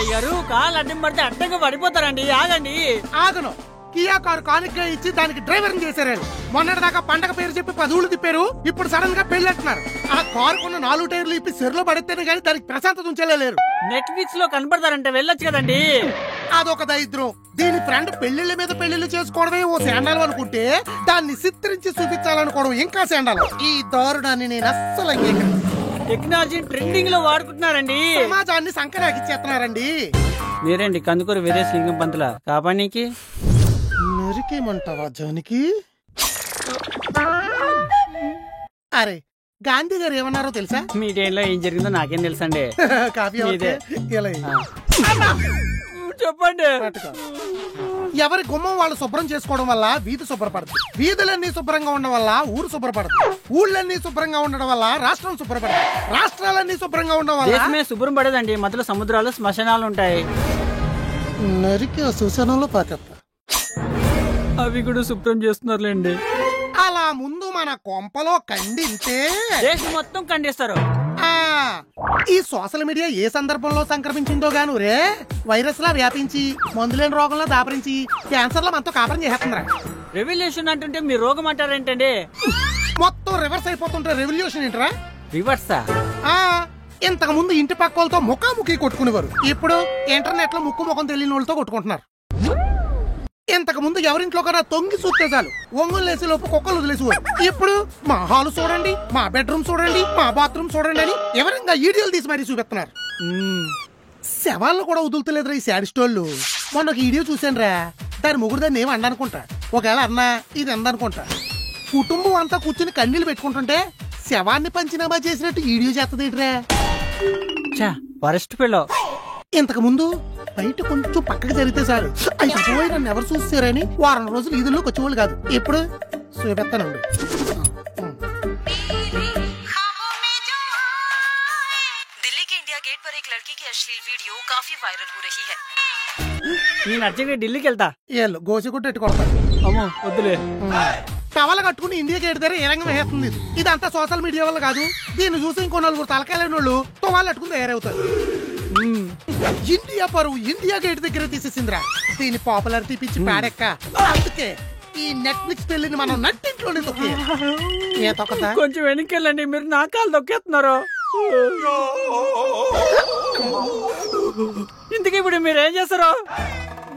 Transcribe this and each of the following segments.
అయ్యారు కాలు అడ్డం పడితే అడ్డంగా పడిపోతారండి. ఆగండి. ఆగను. కియా కారు కానుకగా ఇచ్చి దానికి డ్రైవర్ చేశారు. మొన్నటిదాకా పండగ పేరు చెప్పి 10 ఊళ్ళు తిప్పారు. ఇప్పుడు సడన్ గా పెళ్లి అంటున్నారు. ఆ కారు కొన్న 4 టైర్లు ఇప్పి చెరులో పడితేనే గానీ దానికి ప్రశాంతత ఉంచలేరు. నెట్ఫ్లిక్స్ లో కనపడతారంటే వెళ్ళొచ్చు కదండి. అదొక దరిద్రం. దీని ఫ్రెండ్ పెళ్లిళ్ళ మీద పెళ్లిళ్ళు చేసుకోవడమే ఓ శాండాలం అనుకుంటే దాన్ని చిత్రించి చూపించాలనుకోవడం ఇంకా శాండాలం. ఈ దారుణాన్ని నేను అస్సలు అంగీకరించను. టెక్నాలజీ ట్రెండింగ్ లో వాడుకుంటున్నారండి. సమాజాన్ని సంకరాకిచ్చేస్తున్నారండి. మీరేంటి కందుకూరు వీరేశ్ లింగం పంతుల కాపానికి నరికేమంటావా జానికి? అరే గాంధీ గారు ఏమన్నారో తెలుసా? మీ టైంలో ఏం జరిగిందో నాకేం తెలుసండి. కాఫీ చెప్పండి. ఎవరి గుమ్మం వాళ్ళు శుభ్రం చేసుకోవడం వల్ల వీధి శుభ్రపడుతుంది. వీధులన్నీ శుభ్రంగా ఉండడం వల్ల ఊరు శుభ్రపడుతుంది. ఊళ్ళన్నీ శుభ్రంగా ఉండడం వల్ల రాష్ట్రం శుభ్రపడుతుంది. రాష్ట్రాలన్నీ శుభ్రంగా ఉండడం వల్ల శుభ్రం పడేదండి. మధ్యలో సముద్రాలు శ్మశానాలు ఉంటాయి. నరికి శ్మశానంలో పాకేస్తా. అవి కూడా శుభ్రం చేస్తున్నారులేండి. అలా ముందు మన కొంపలో ఖండితే దేశం మొత్తం ఖండిస్తారు. ఈ సోషల్ మీడియా ఏ సందర్భంలో సంక్రమించిందో గాను రే వైరస్ లా వ్యాపించి మందులేని రోగంలో దాపరించి క్యాన్సర్ లో మనతో కాపురం చేస్తుందిరా. రెవల్యూషన్ అంటుంటే మీ రోగం అంటారేంటండి? మొత్తం రివర్స్ అయిపోతుంటే రెవల్యూషన్ ఏంటరా? రివర్సా? ఇంతకు ముందు ఇంటి పక్క వాళ్ళతో ముఖాముఖి కొట్టుకునేవారు. ఇప్పుడు ఇంటర్నెట్ లో ముక్కు ముఖం తెలియని వాళ్ళతో కొట్టుకుంటున్నారు. ఇంతకు ముందు ఎవరింట్లో కన్నా తొంగి చూస్తే చాలు ఒంగులు లేసి లోపు కుక్కలు వదిలేసేవారు. ఇప్పుడు మా హాల్ చూడండి, మా బెడ్రూమ్ చూడండి, మా బాత్రూమ్ చూడండి అని ఎవరైనా వీడియోలు తీసి మరీ చూపిస్తున్నారు. శవాళ్ళు కూడా వదులుతలేదురా ఈ శాడిస్టోళ్ళు. మొన్న ఒక వీడియో చూసాను రా. దాని ముగ్గురు దాన్ని ఏమి అండనుకుంటా, ఒకవేళ అన్నా ఇది అందనుకుంటా. కుటుంబం అంతా కూర్చుని కన్నీళ్ళు పెట్టుకుంటుంటే శవాన్ని పంచినామా చేసినట్టు వీడియో చేస్తదేట్రా. వరస్ట్ పిల్ల. ఇంతకు ముందు బయట కొంచెం పక్కకి జరిగితే చాలు అయ్యో నన్ను ఎవరు చూస్తారని వారం రోజులు ఈదుల్లోకి వచ్చేవాళ్ళు కాదు. ఇప్పుడు చూపెత్తానండి. నేను అర్జెంట్గా ఢిల్లీకి వెళ్తా. ఏళ్ళు గోసిగుడ్డు ఎట్టుకొడతారు. అమ్మో వద్దులే. టవల కట్టుకుని ఇండియా గేట్ దగ్గర ఏ రంగం వేస్తుంది. ఇదంతా సోషల్ మీడియా వల్ల కాదు. దీన్ని చూసి ఇంకో 4 తలకాయలేని వాళ్ళు తువాళ్ళు కట్టుకుని తయారవుతారు. ఇండియా పరువు ఇండియా గేట్ దగ్గర తీసేసిందిరా. దీని పాపులారిటీ పిచ్చి పాడెక్క. అందుకే ఈ నెట్ఫ్లిక్స్ పెళ్లిని మనం నట్టింట్లోనే తొక్కేదా. కొంచెం వెనకెళ్ళండి, మీరు నా కాలు తొక్కేస్తున్నారు. ఇంతకీ ఇప్పుడు మీరు ఏం చేస్తారు?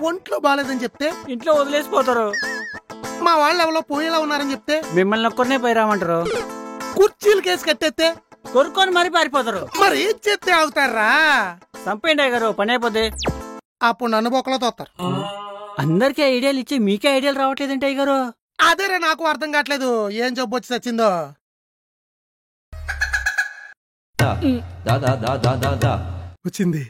ఒంట్లో బాగాలేదని చెప్తే ఇంట్లో వదిలేసిపోతారు. మా వాళ్ళు ఎవరో పోయేలా ఉన్నారని చెప్తే మిమ్మల్ని ఒక్కరినే పోయిరామంటారు. కుర్చీలు కేసు కట్టేస్తే కొరుక్కొని మరీ పారిపోతారు. మరి ఏం చేస్తే ఆగుతారా? చంపేయండి అయ్యగారు, పని అయిపోతే. అప్పుడు నన్ను బొక్కలో తోస్తారు. అందరికీ ఐడియాలు ఇచ్చి మీకే ఐడియాలు రావట్లేదంటే అయ్యగారు. అదేరా నాకు అర్థం కావట్లేదు. ఏం జబ్బు వచ్చి చచ్చిందో. వచ్చింది.